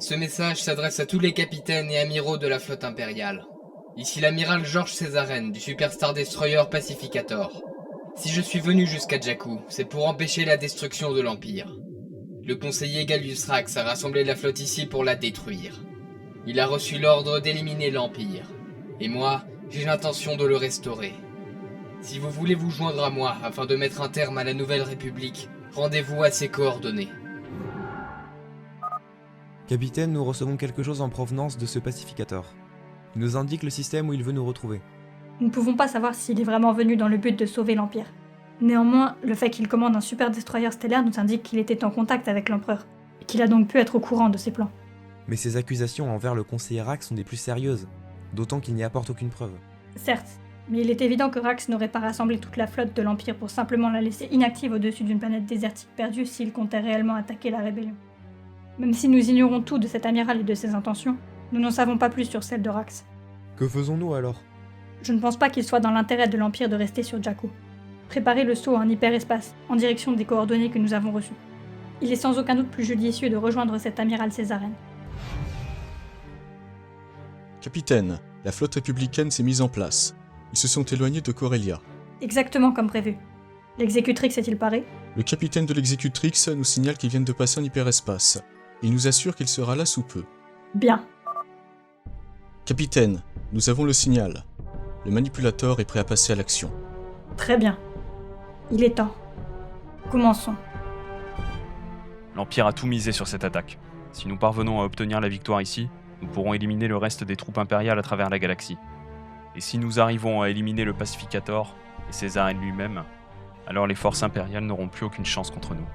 Ce message s'adresse à tous les capitaines et amiraux de la flotte impériale. Ici l'amiral Georges Césaren du Superstar Destroyer Pacificator. Si je suis venu jusqu'à Jakku, c'est pour empêcher la destruction de l'Empire. Le conseiller Gallius Rax a rassemblé la flotte ici pour la détruire. Il a reçu l'ordre d'éliminer l'Empire. Et moi, j'ai l'intention de le restaurer. Si vous voulez vous joindre à moi afin de mettre un terme à la Nouvelle République, rendez-vous à ses coordonnées. Capitaine, nous recevons quelque chose en provenance de ce pacificateur. Il nous indique le système où il veut nous retrouver. Nous ne pouvons pas savoir s'il est vraiment venu dans le but de sauver l'Empire. Néanmoins, le fait qu'il commande un super destroyer stellaire nous indique qu'il était en contact avec l'Empereur, et qu'il a donc pu être au courant de ses plans. Mais ces accusations envers le conseiller Rax sont des plus sérieuses, d'autant qu'il n'y apporte aucune preuve. Certes, mais il est évident que Rax n'aurait pas rassemblé toute la flotte de l'Empire pour simplement la laisser inactive au-dessus d'une planète désertique perdue s'il comptait réellement attaquer la rébellion. Même si nous ignorons tout de cet amiral et de ses intentions, nous n'en savons pas plus sur celle de Rax. Que faisons-nous alors ? Je ne pense pas qu'il soit dans l'intérêt de l'Empire de rester sur Jakku. Préparez le saut en hyperespace, en direction des coordonnées que nous avons reçues. Il est sans aucun doute plus judicieux de rejoindre cet amiral Césaren. Capitaine, la flotte républicaine s'est mise en place. Ils se sont éloignés de Corellia. Exactement comme prévu. L'exécutrix est-il paré ? Le capitaine de l'exécutrix nous signale qu'ils viennent de passer en hyperespace. Il nous assure qu'il sera là sous peu. Bien. Capitaine, nous avons le signal. Le manipulateur est prêt à passer à l'action. Très bien. Il est temps. Commençons. L'Empire a tout misé sur cette attaque. Si nous parvenons à obtenir la victoire ici, nous pourrons éliminer le reste des troupes impériales à travers la galaxie. Et si nous arrivons à éliminer le Pacificator et Césaren lui-même, alors les forces impériales n'auront plus aucune chance contre nous.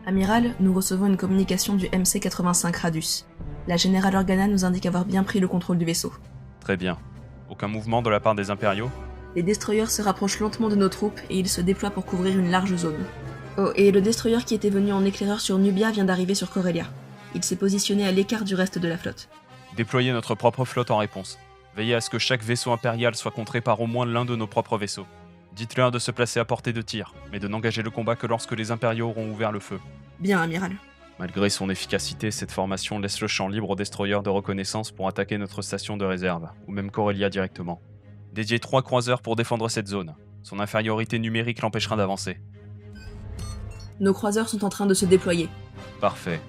Amiral, nous recevons une communication du MC-85 Radius. La générale Organa nous indique avoir bien pris le contrôle du vaisseau. Très bien. Aucun mouvement de la part des impériaux ? Les destroyers se rapprochent lentement de nos troupes et ils se déploient pour couvrir une large zone. Oh, et le destroyer qui était venu en éclaireur sur Nubia vient d'arriver sur Corellia. Il s'est positionné à l'écart du reste de la flotte. Déployez notre propre flotte en réponse. Veillez à ce que chaque vaisseau impérial soit contré par au moins l'un de nos propres vaisseaux. Dites-leur de se placer à portée de tir, mais de n'engager le combat que lorsque les impériaux auront ouvert le feu. Bien, amiral. Malgré son efficacité, cette formation laisse le champ libre aux destroyers de reconnaissance pour attaquer notre station de réserve, ou même Corellia directement. Dédiez 3 croiseurs pour défendre cette zone. Son infériorité numérique l'empêchera d'avancer. Nos croiseurs sont en train de se déployer. Parfait.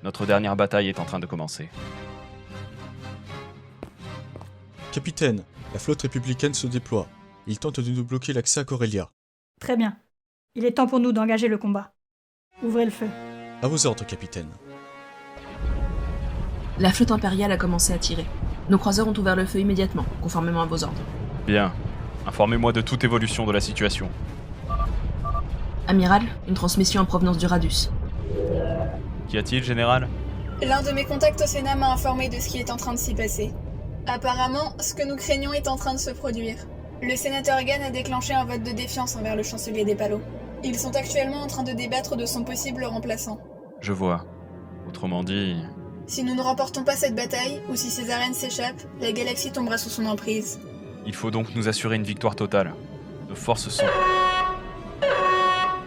Notre dernière bataille est en train de commencer. Capitaine, la flotte républicaine se déploie. Ils tentent de nous bloquer l'accès à Corellia. Très bien. Il est temps pour nous d'engager le combat. Ouvrez le feu. À vos ordres, capitaine. La flotte impériale a commencé à tirer. Nos croiseurs ont ouvert le feu immédiatement, conformément à vos ordres. Bien. Informez-moi de toute évolution de la situation. Amiral, une transmission en provenance du Radius. Qu'y a-t-il, général ? L'un de mes contacts au Sénat m'a informé de ce qui est en train de s'y passer. Apparemment, ce que nous craignons est en train de se produire. Le sénateur Gann a déclenché un vote de défiance envers le chancelier des Palos. Ils sont actuellement en train de débattre de son possible remplaçant. Je vois. Autrement dit... Si nous ne remportons pas cette bataille, ou si Césaren s'échappe, la galaxie tombera sous son emprise. Il faut donc nous assurer une victoire totale. Nos forces sont...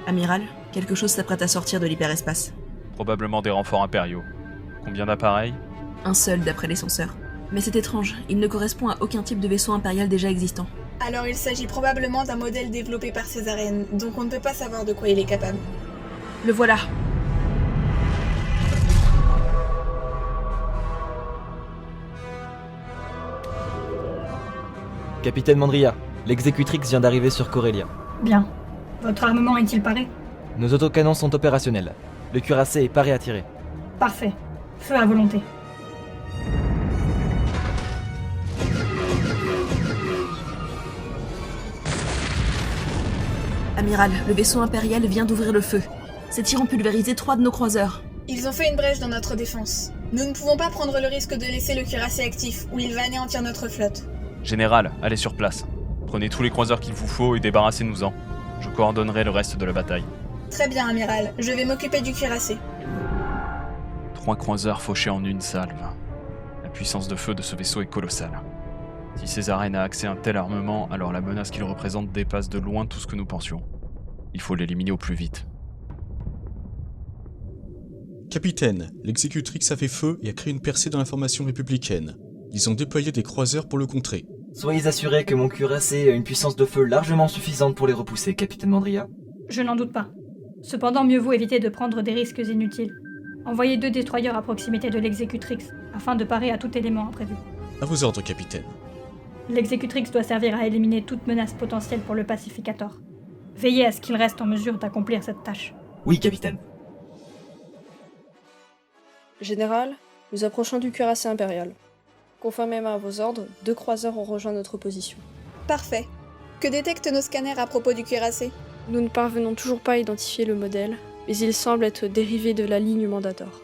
Amiral, quelque chose s'apprête à sortir de l'hyperespace. probablement des renforts impériaux. Combien d'appareils ? Un seul d'après les censeurs. Mais c'est étrange, il ne correspond à aucun type de vaisseau impérial déjà existant. Alors il s'agit probablement d'un modèle développé par Césaren, donc on ne peut pas savoir de quoi il est capable. Le voilà. Capitaine Mandria, l'exécutrix vient d'arriver sur Corellia. Bien. Votre armement est-il paré ? Nos autocanons sont opérationnels. Le cuirassé est paré à tirer. Parfait. Feu à volonté. Amiral, le vaisseau impérial vient d'ouvrir le feu. Ces tirs ont pulvérisé 3 de nos croiseurs. Ils ont fait une brèche dans notre défense. Nous ne pouvons pas prendre le risque de laisser le cuirassé actif, ou il va anéantir notre flotte. Général, allez sur place. Prenez tous les croiseurs qu'il vous faut et débarrassez-nous-en. Je coordonnerai le reste de la bataille. Très bien, amiral. Je vais m'occuper du cuirassé. 3 croiseurs fauchés en une salve. La puissance de feu de ce vaisseau est colossale. Si Césaren a accès à un tel armement, alors la menace qu'il représente dépasse de loin tout ce que nous pensions. Il faut l'éliminer au plus vite. Capitaine, l'exécutrix a fait feu et a créé une percée dans la formation républicaine. Ils ont déployé des croiseurs pour le contrer. Soyez assurés que mon cuirassé a une puissance de feu largement suffisante pour les repousser, capitaine Mandria. Je n'en doute pas. Cependant, mieux vaut éviter de prendre des risques inutiles. Envoyez 2 destroyers à proximité de l'exécutrix, afin de parer à tout élément imprévu. À vos ordres, capitaine. L'exécutrix doit servir à éliminer toute menace potentielle pour le pacificator. Veillez à ce qu'il reste en mesure d'accomplir cette tâche. Oui, capitaine. Général, nous approchons du cuirassé impérial. Conformément à vos ordres, 2 croiseurs ont rejoint notre position. Parfait. Que détectent nos scanners à propos du cuirassé? Nous ne parvenons toujours pas à identifier le modèle, mais il semble être dérivé de la ligne Mandator.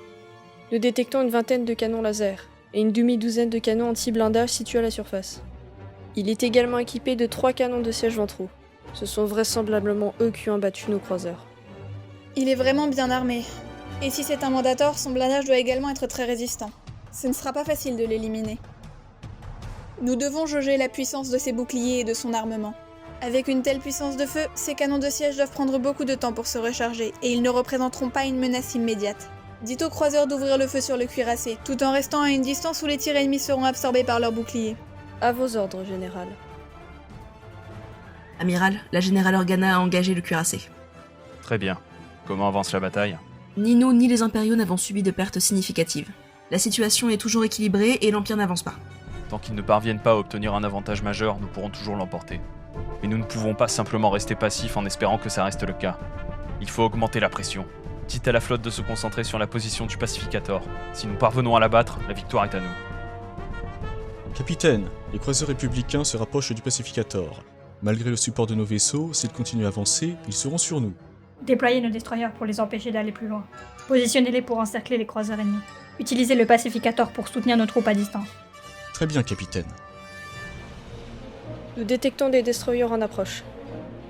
Nous détectons une 20aine de canons laser et une demi-douzaine de canons anti-blindage situés à la surface. Il est également équipé de 3 canons de siège ventraux. Ce sont vraisemblablement eux qui ont abattu nos croiseurs. Il est vraiment bien armé. Et si c'est un Mandator, son blindage doit également être très résistant. Ce ne sera pas facile de l'éliminer. Nous devons jauger la puissance de ses boucliers et de son armement. Avec une telle puissance de feu, ces canons de siège doivent prendre beaucoup de temps pour se recharger, et ils ne représenteront pas une menace immédiate. Dites aux croiseurs d'ouvrir le feu sur le cuirassé, tout en restant à une distance où les tirs ennemis seront absorbés par leurs boucliers. À vos ordres, Général. Amiral, la générale Organa a engagé le cuirassé. Très bien. Comment avance la bataille? Ni nous ni les impériaux n'avons subi de pertes significatives. La situation est toujours équilibrée et l'Empire n'avance pas. Tant qu'ils ne parviennent pas à obtenir un avantage majeur, nous pourrons toujours l'emporter. Mais nous ne pouvons pas simplement rester passifs en espérant que ça reste le cas. Il faut augmenter la pression. Dites à la flotte de se concentrer sur la position du pacificator. Si nous parvenons à l'abattre, la victoire est à nous. Capitaine, les croiseurs républicains se rapprochent du pacificator. Malgré le support de nos vaisseaux, s'ils continuent à avancer, ils seront sur nous. Déployez nos destroyers pour les empêcher d'aller plus loin. Positionnez-les pour encercler les croiseurs ennemis. Utilisez le pacificator pour soutenir nos troupes à distance. Très bien, capitaine. Nous détectons des destroyers en approche.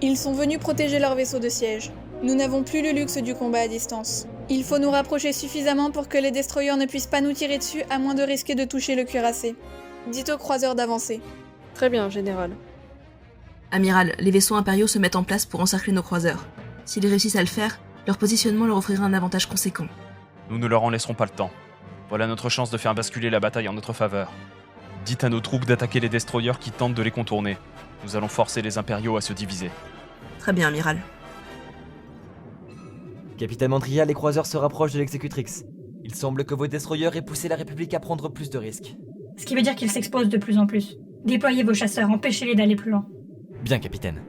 Ils sont venus protéger leur vaisseau de siège. Nous n'avons plus le luxe du combat à distance. Il faut nous rapprocher suffisamment pour que les destroyers ne puissent pas nous tirer dessus à moins de risquer de toucher le cuirassé. Dites aux croiseurs d'avancer. Très bien, Général. Amiral, les vaisseaux impériaux se mettent en place pour encercler nos croiseurs. S'ils réussissent à le faire, leur positionnement leur offrira un avantage conséquent. Nous ne leur en laisserons pas le temps. Voilà notre chance de faire basculer la bataille en notre faveur. Dites à nos troupes d'attaquer les destroyers qui tentent de les contourner. Nous allons forcer les impériaux à se diviser. Très bien, Amiral. Capitaine Mandria, les croiseurs se rapprochent de l'exécutrix. Il semble que vos destroyers aient poussé la République à prendre plus de risques. Ce qui veut dire qu'ils s'exposent de plus en plus. Déployez vos chasseurs, empêchez-les d'aller plus loin. Bien, capitaine.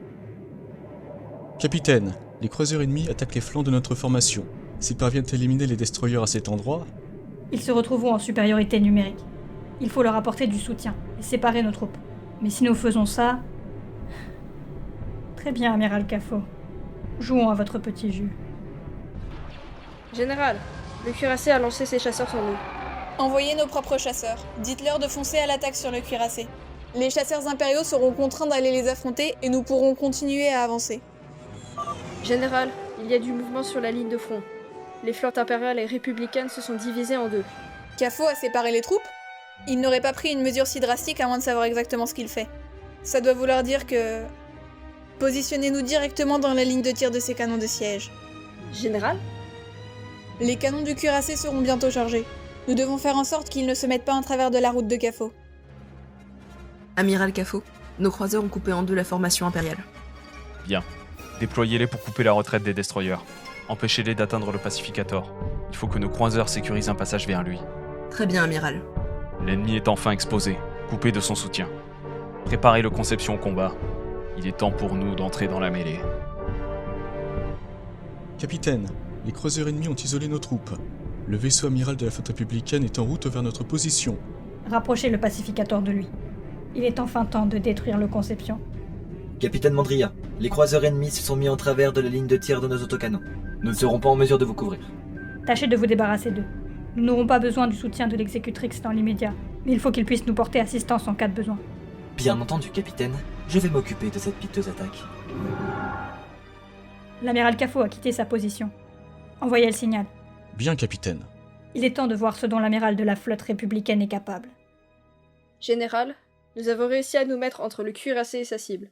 Capitaine, les croiseurs ennemis attaquent les flancs de notre formation. S'ils parviennent à éliminer les destroyers à cet endroit... Ils se retrouveront en supériorité numérique. Il faut leur apporter du soutien et séparer nos troupes. Mais si nous faisons ça... Très bien, Amiral Cafo. Jouons à votre petit jus. Général, le cuirassé a lancé ses chasseurs sur nous. Envoyez nos propres chasseurs. Dites-leur de foncer à l'attaque sur le cuirassé. Les chasseurs impériaux seront contraints d'aller les affronter et nous pourrons continuer à avancer. Général, il y a du mouvement sur la ligne de front. Les flottes impériales et républicaines se sont divisées en 2. Cafo a séparé les troupes? Il n'aurait pas pris une mesure si drastique à moins de savoir exactement ce qu'il fait. Ça doit vouloir dire que... Positionnez-nous directement dans la ligne de tir de ces canons de siège. Général? Les canons du cuirassé seront bientôt chargés. Nous devons faire en sorte qu'ils ne se mettent pas en travers de la route de Cafo. Amiral Cafo, nos croiseurs ont coupé en 2 la formation impériale. Bien. Déployez-les pour couper la retraite des destroyers. Empêchez-les d'atteindre le pacificator. Il faut que nos croiseurs sécurisent un passage vers lui. Très bien, Amiral. L'ennemi est enfin exposé, coupé de son soutien. Préparez le Conception au combat. Il est temps pour nous d'entrer dans la mêlée. Capitaine, les croiseurs ennemis ont isolé nos troupes. Le vaisseau amiral de la flotte républicaine est en route vers notre position. Rapprochez le pacificator de lui. Il est enfin temps de détruire le Conception. Capitaine Mandria, les croiseurs ennemis se sont mis en travers de la ligne de tir de nos autocanons. Nous ne serons pas en mesure de vous couvrir. Tâchez de vous débarrasser d'eux. Nous n'aurons pas besoin du soutien de l'exécutrix dans l'immédiat, mais il faut qu'il puisse nous porter assistance en cas de besoin. Bien entendu, capitaine. Je vais m'occuper de cette piteuse attaque. L'amiral Cafo a quitté sa position. Envoyez le signal. Bien, capitaine. Il est temps de voir ce dont l'amiral de la flotte républicaine est capable. Général, nous avons réussi à nous mettre entre le cuirassé et sa cible.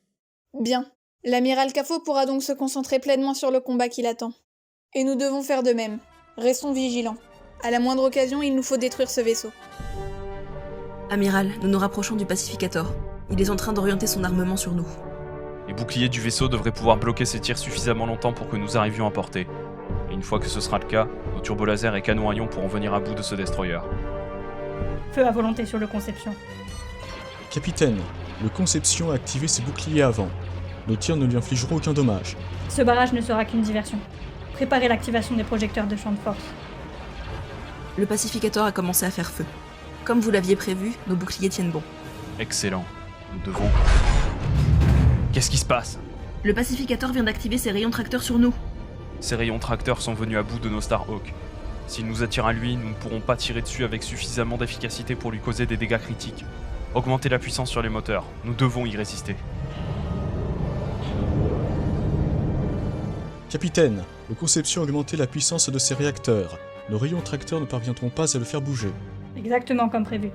Bien. L'amiral Cafo pourra donc se concentrer pleinement sur le combat qui l'attend. Et nous devons faire de même. Restons vigilants. À la moindre occasion, il nous faut détruire ce vaisseau. Amiral, nous nous rapprochons du Pacificator. Il est en train d'orienter son armement sur nous. Les boucliers du vaisseau devraient pouvoir bloquer ces tirs suffisamment longtemps pour que nous arrivions à portée. Et une fois que ce sera le cas, nos turbolasers et canons à ion pourront venir à bout de ce destroyer. Feu à volonté sur le Conception. Capitaine, le Conception a activé ses boucliers avant. Nos tirs ne lui infligeront aucun dommage. Ce barrage ne sera qu'une diversion. Préparez l'activation des projecteurs de champ de force. Le Pacificator a commencé à faire feu. Comme vous l'aviez prévu, nos boucliers tiennent bon. Excellent. Nous devons... Qu'est-ce qui se passe? Le Pacificator vient d'activer ses rayons tracteurs sur nous. Ces rayons tracteurs sont venus à bout de nos Starhawk. S'il nous attire à lui, nous ne pourrons pas tirer dessus avec suffisamment d'efficacité pour lui causer des dégâts critiques. Augmentez la puissance sur les moteurs. Nous devons y résister. Capitaine, le Conception a augmenté la puissance de ses réacteurs. Nos rayons tracteurs ne parviendront pas à le faire bouger. Exactement comme prévu.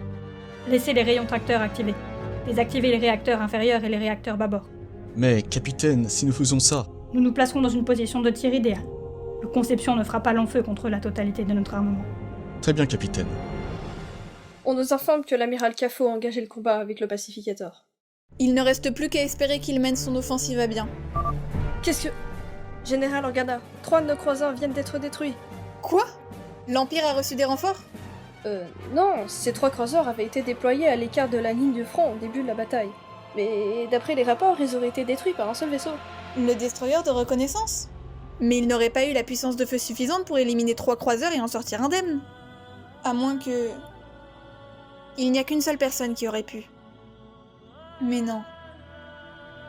Laissez les rayons tracteurs activés. Désactivez les réacteurs inférieurs et les réacteurs bâbord. Mais, capitaine, si nous faisons ça... Nous nous placerons dans une position de tir idéale. Le Conception ne fera pas long feu contre la totalité de notre armement. Très bien, capitaine. On nous informe que l'amiral Cafo a engagé le combat avec le Pacificator. Il ne reste plus qu'à espérer qu'il mène son offensive à bien. Qu'est-ce que... Général Organa, 3 de nos croiseurs viennent d'être détruits. Quoi? L'Empire a reçu des renforts? Non, ces 3 croiseurs avaient été déployés à l'écart de la ligne de front au début de la bataille. Mais d'après les rapports, ils auraient été détruits par un seul vaisseau. Le destroyer de reconnaissance? Mais il n'aurait pas eu la puissance de feu suffisante pour éliminer 3 croiseurs et en sortir indemne. À moins que... Il n'y a qu'une seule personne qui aurait pu. Mais non.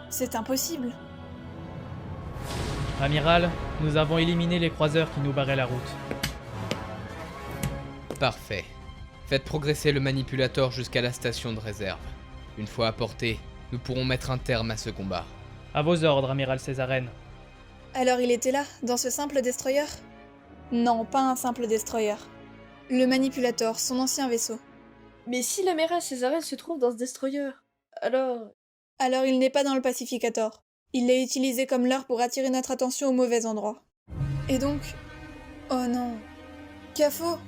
C'est impossible. Amiral, nous avons éliminé les croiseurs qui nous barraient la route. Parfait. Faites progresser le manipulateur jusqu'à la station de réserve. Une fois à portée, nous pourrons mettre un terme à ce combat. À vos ordres, Amiral Césarène. Alors il était là, dans ce simple destroyer? Non, pas un simple destroyer. Le manipulateur, son ancien vaisseau. Mais si l'amiral Césarène se trouve dans ce destroyer, alors... Alors il n'est pas dans le Pacificator. Il l'a utilisé comme leurre pour attirer notre attention au mauvais endroit. Et donc... Oh non... Cafo?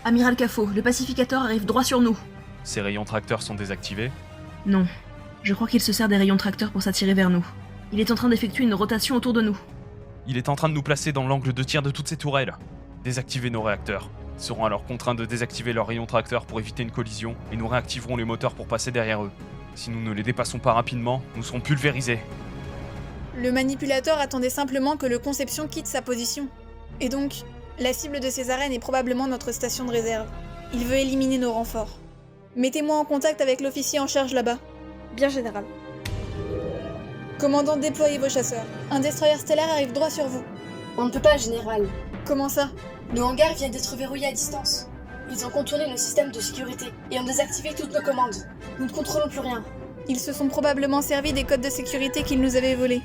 Amiral Cafo, le Pacificator arrive droit sur nous. Ces rayons tracteurs sont désactivés? Non. Je crois qu'il se sert des rayons tracteurs pour s'attirer vers nous. Il est en train d'effectuer une rotation autour de nous. Il est en train de nous placer dans l'angle de tir de toutes ces tourelles. Désactivez nos réacteurs. Ils seront alors contraints de désactiver leurs rayons tracteurs pour éviter une collision, et nous réactiverons les moteurs pour passer derrière eux. Si nous ne les dépassons pas rapidement, nous serons pulvérisés. Le manipulateur attendait simplement que le Conception quitte sa position. Et donc, la cible de Césarène est probablement notre station de réserve. Il veut éliminer nos renforts. Mettez-moi en contact avec l'officier en charge là-bas. Bien, général. Commandant, déployez vos chasseurs. Un destroyer stellaire arrive droit sur vous. On ne peut pas, général. Comment ça? Nos hangars viennent d'être verrouillés à distance. Ils ont contourné nos systèmes de sécurité et ont désactivé toutes nos commandes. Nous ne contrôlons plus rien. Ils se sont probablement servis des codes de sécurité qu'ils nous avaient volés.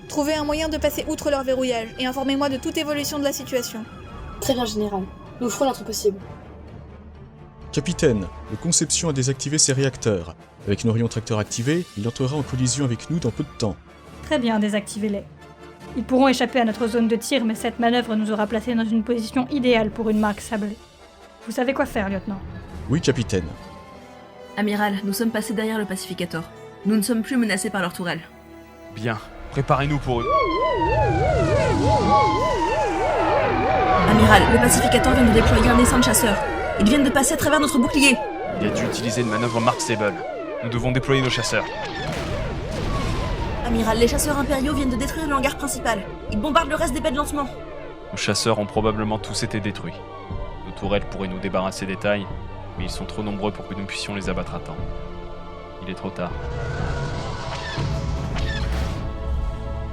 Trouvez un moyen de passer outre leur verrouillage et informez-moi de toute évolution de la situation. Très bien, général. Nous ferons notre possible. Capitaine, le Conception a désactivé ses réacteurs. Avec nos rayons tracteurs activés, il entrera en collision avec nous dans peu de temps. Très bien, désactivez-les. Ils pourront échapper à notre zone de tir, mais cette manœuvre nous aura placés dans une position idéale pour une marque sablée. Vous savez quoi faire, lieutenant? Oui, capitaine. Amiral, nous sommes passés derrière le Pacificator. Nous ne sommes plus menacés par leurs tourelles. Bien, préparez-nous pour eux. Amiral, le Pacificator vient de déployer un essaim de chasseurs. Ils viennent de passer à travers notre bouclier. Il a dû utiliser une manœuvre Mark Sable. Nous devons déployer nos chasseurs. Amiral, les chasseurs impériaux viennent de détruire le hangar principal. Ils bombardent le reste des baies de lancement. Nos chasseurs ont probablement tous été détruits. Nos tourelles pourraient nous débarrasser des tailles, mais ils sont trop nombreux pour que nous puissions les abattre à temps. Il est trop tard.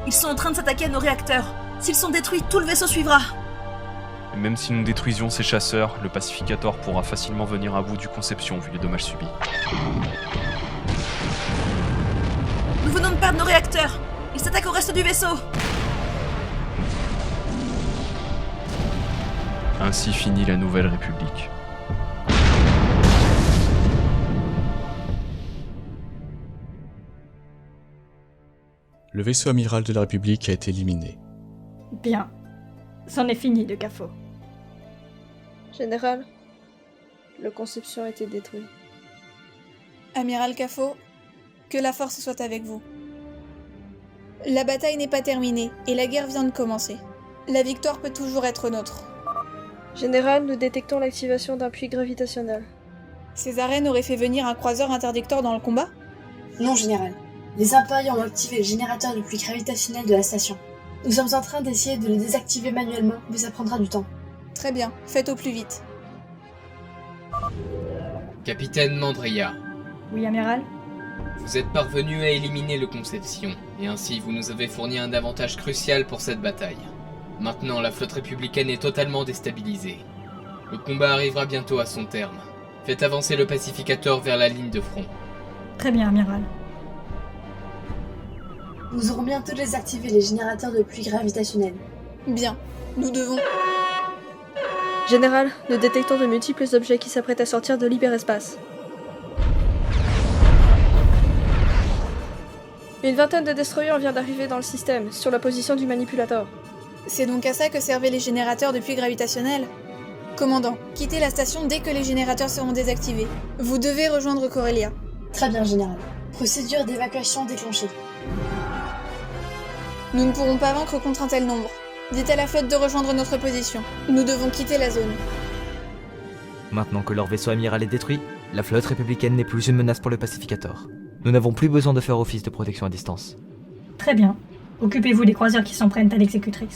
Ils sont en train de s'attaquer à nos réacteurs. S'ils sont détruits, tout le vaisseau suivra. Et même si nous détruisions ces chasseurs, le Pacificator pourra facilement venir à bout du Conception vu les dommages subis. Nous venons de perdre nos réacteurs. Ils s'attaquent au reste du vaisseau. Ainsi finit la Nouvelle République. Le vaisseau amiral de la République a été éliminé. Bien. C'en est fini de Cafo. Général, le Conception a été détruit. Amiral Kafo, que la force soit avec vous. La bataille n'est pas terminée et la guerre vient de commencer. La victoire peut toujours être nôtre. Général, nous détectons l'activation d'un puits gravitationnel. Ces arènes auraient fait venir un croiseur interdicteur dans le combat ? Non, Général. Les impériaux ont activé le générateur de pluie gravitationnel de la station. Nous sommes en train d'essayer de le désactiver manuellement, mais ça prendra du temps. Très bien, faites au plus vite. Capitaine Mandria, Oui, amiral? vous êtes parvenu à éliminer le Conception, et ainsi vous nous avez fourni un avantage crucial pour cette bataille. Maintenant, la flotte républicaine est totalement déstabilisée. Le combat arrivera bientôt à son terme. Faites avancer le pacificateur vers la ligne de front. Très bien, amiral. Nous aurons bientôt désactivé les générateurs de pluie gravitationnelle. Bien, nous devons... Général, nous détectons de multiples objets qui s'apprêtent à sortir de l'hyperespace. Une vingtaine de destroyers vient d'arriver dans le système, sur la position du manipulateur. C'est donc à ça que servaient les générateurs de pluie gravitationnelle ? Commandant, quittez la station dès que les générateurs seront désactivés. Vous devez rejoindre Corellia. Très bien, Général. Procédure d'évacuation déclenchée. Nous ne pourrons pas vaincre contre un tel nombre. Dites à la flotte de rejoindre notre position. Nous devons quitter la zone. Maintenant que leur vaisseau amiral est détruit, la flotte républicaine n'est plus une menace pour le pacificateur. Nous n'avons plus besoin de faire office de protection à distance. Très bien. Occupez-vous des croiseurs qui s'en prennent à l'exécutrix.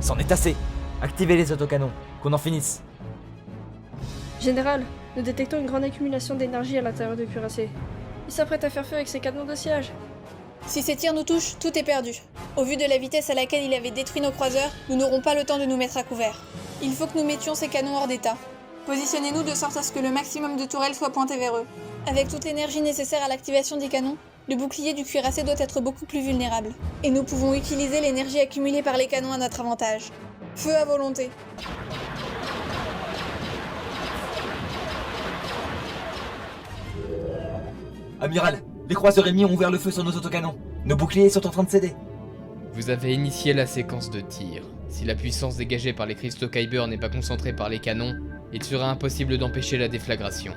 C'en est assez. Activez les autocanons, qu'on en finisse. Général, nous détectons une grande accumulation d'énergie à l'intérieur du cuirassé. Il s'apprête à faire feu avec ses canons de siège. Si ces tirs nous touchent, tout est perdu. Au vu de la vitesse à laquelle il avait détruit nos croiseurs, nous n'aurons pas le temps de nous mettre à couvert. Il faut que nous mettions ces canons hors d'état. Positionnez-nous de sorte à ce que le maximum de tourelles soit pointé vers eux. Avec toute l'énergie nécessaire à l'activation des canons, le bouclier du cuirassé doit être beaucoup plus vulnérable. Et nous pouvons utiliser l'énergie accumulée par les canons à notre avantage. Feu à volonté. Amiral, les croiseurs ennemis ont ouvert le feu sur nos autocanons. Nos boucliers sont en train de céder. Vous avez initié la séquence de tir. Si la puissance dégagée par les cristaux Kyber n'est pas concentrée par les canons, il sera impossible d'empêcher la déflagration.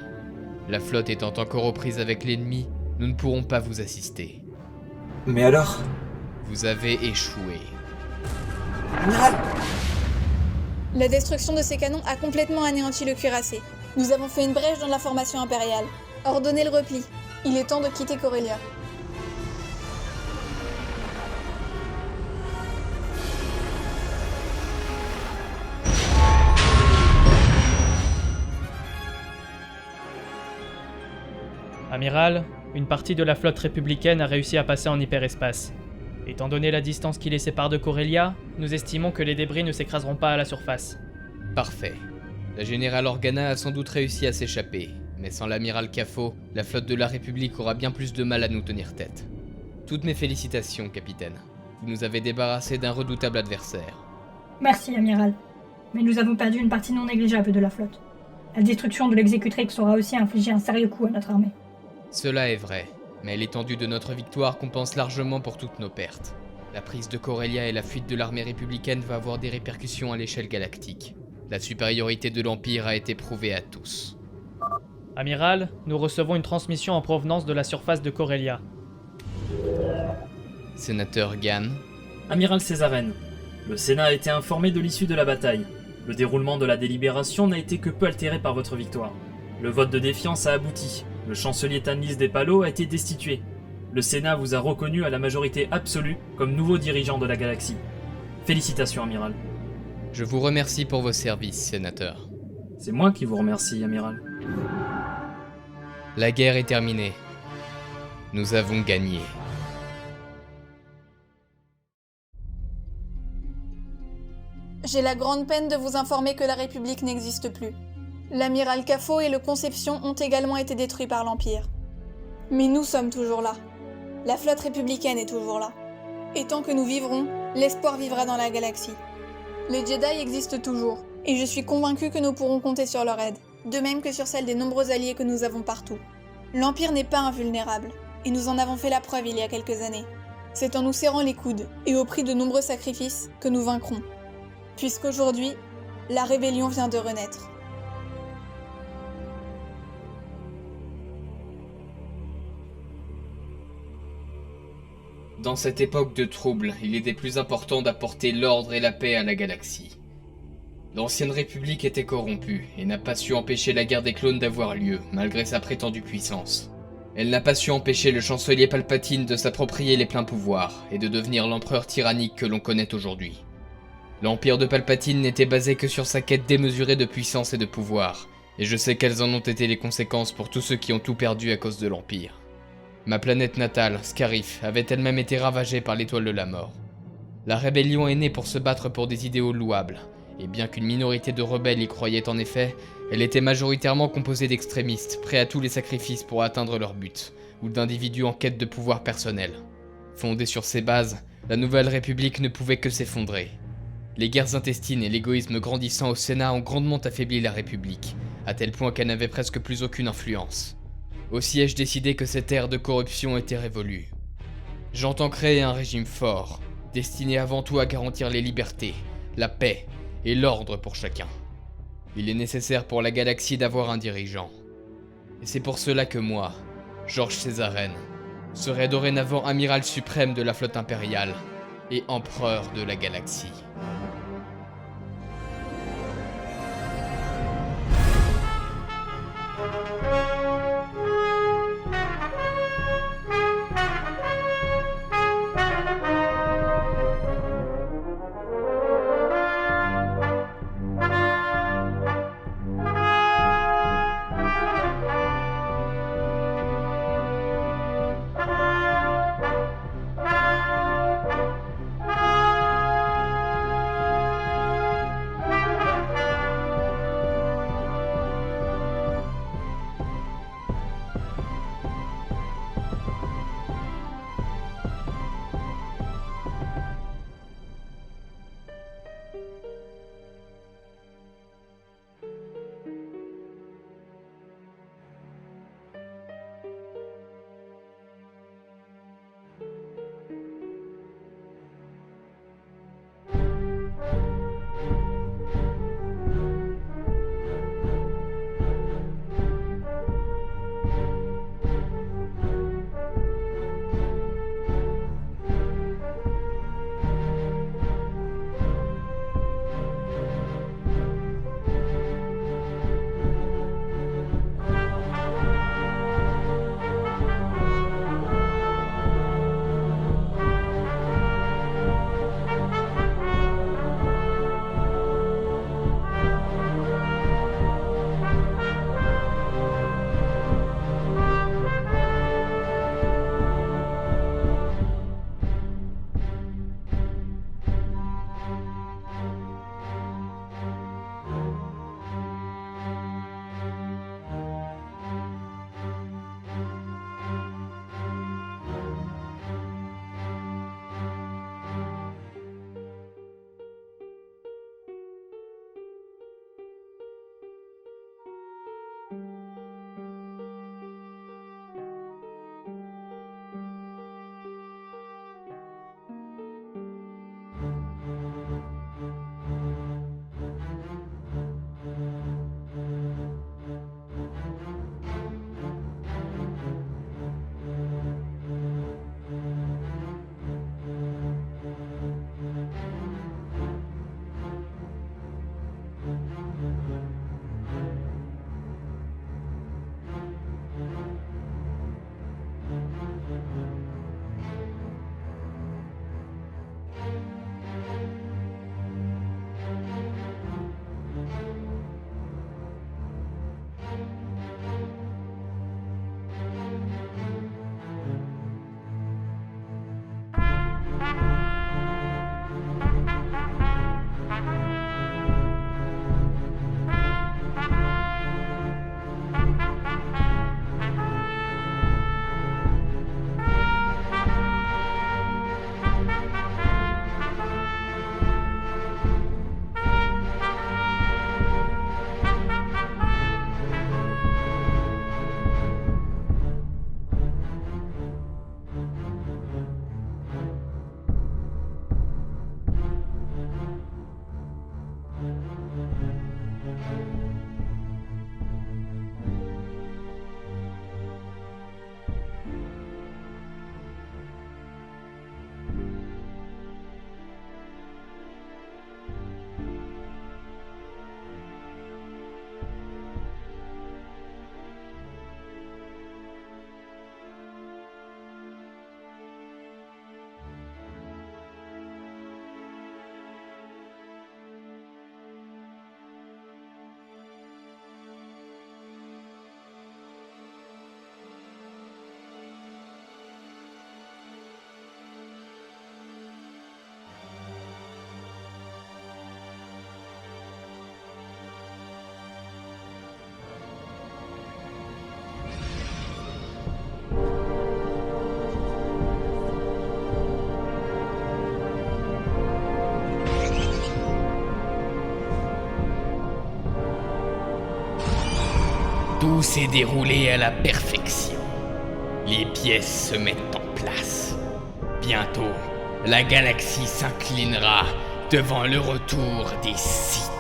La flotte étant encore aux prises avec l'ennemi, nous ne pourrons pas vous assister. Mais alors ? Vous avez échoué. Amiral ! La destruction de ces canons a complètement anéanti le cuirassé. Nous avons fait une brèche dans la formation impériale. Ordonnez le repli. Il est temps de quitter Corellia. Amiral, une partie de la flotte républicaine a réussi à passer en hyperespace. Étant donné la distance qui les sépare de Corellia, nous estimons que les débris ne s'écraseront pas à la surface. Parfait. La générale Organa a sans doute réussi à s'échapper, mais sans l'amiral Kafo, la flotte de la République aura bien plus de mal à nous tenir tête. Toutes mes félicitations, capitaine. Vous nous avez débarrassé d'un redoutable adversaire. Merci, amiral. Mais nous avons perdu une partie non négligeable de la flotte. La destruction de l'exécutrix aura aussi infligé un sérieux coup à notre armée. Cela est vrai, mais l'étendue de notre victoire compense largement pour toutes nos pertes. La prise de Corellia et la fuite de l'armée républicaine va avoir des répercussions à l'échelle galactique. La supériorité de l'Empire a été prouvée à tous. Amiral, nous recevons une transmission en provenance de la surface de Corellia. Sénateur Gann. Amiral Césarène, le Sénat a été informé de l'issue de la bataille. Le déroulement de la délibération n'a été que peu altéré par votre victoire. Le vote de défiance a abouti. Le chancelier Tanlis des Palos a été destitué. Le Sénat vous a reconnu à la majorité absolue comme nouveau dirigeant de la galaxie. Félicitations, Amiral. Je vous remercie pour vos services, sénateur. C'est moi qui vous remercie, Amiral. La guerre est terminée. Nous avons gagné. J'ai la grande peine de vous informer que la République n'existe plus. L'amiral Kafo et le Conception ont également été détruits par l'Empire. Mais nous sommes toujours là. La flotte républicaine est toujours là. Et tant que nous vivrons, l'espoir vivra dans la galaxie. Les Jedi existent toujours, et je suis convaincu que nous pourrons compter sur leur aide, de même que sur celle des nombreux alliés que nous avons partout. L'Empire n'est pas invulnérable, et nous en avons fait la preuve il y a quelques années. C'est en nous serrant les coudes, et au prix de nombreux sacrifices, que nous vaincrons. Puisqu'aujourd'hui, la rébellion vient de renaître. Dans cette époque de troubles, il était plus important d'apporter l'ordre et la paix à la galaxie. L'ancienne République était corrompue et n'a pas su empêcher la guerre des clones d'avoir lieu, malgré sa prétendue puissance. Elle n'a pas su empêcher le chancelier Palpatine de s'approprier les pleins pouvoirs et de devenir l'empereur tyrannique que l'on connaît aujourd'hui. L'empire de Palpatine n'était basé que sur sa quête démesurée de puissance et de pouvoir, et je sais quelles en ont été les conséquences pour tous ceux qui ont tout perdu à cause de l'Empire. Ma planète natale, Scarif, avait elle-même été ravagée par l'étoile de la mort. La rébellion est née pour se battre pour des idéaux louables, et bien qu'une minorité de rebelles y croyait en effet, elle était majoritairement composée d'extrémistes, prêts à tous les sacrifices pour atteindre leur but, ou d'individus en quête de pouvoir personnel. Fondée sur ces bases, la nouvelle République ne pouvait que s'effondrer. Les guerres intestines et l'égoïsme grandissant au Sénat ont grandement affaibli la République, à tel point qu'elle n'avait presque plus aucune influence. Aussi ai-je décidé que cette ère de corruption était révolue. J'entends créer un régime fort, destiné avant tout à garantir les libertés, la paix et l'ordre pour chacun. Il est nécessaire pour la galaxie d'avoir un dirigeant. Et c'est pour cela que moi, Georges Césaren, serai dorénavant amiral suprême de la flotte impériale et empereur de la galaxie. Tout s'est déroulé à la perfection. Les pièces se mettent en place. Bientôt, la galaxie s'inclinera devant le retour des Sith.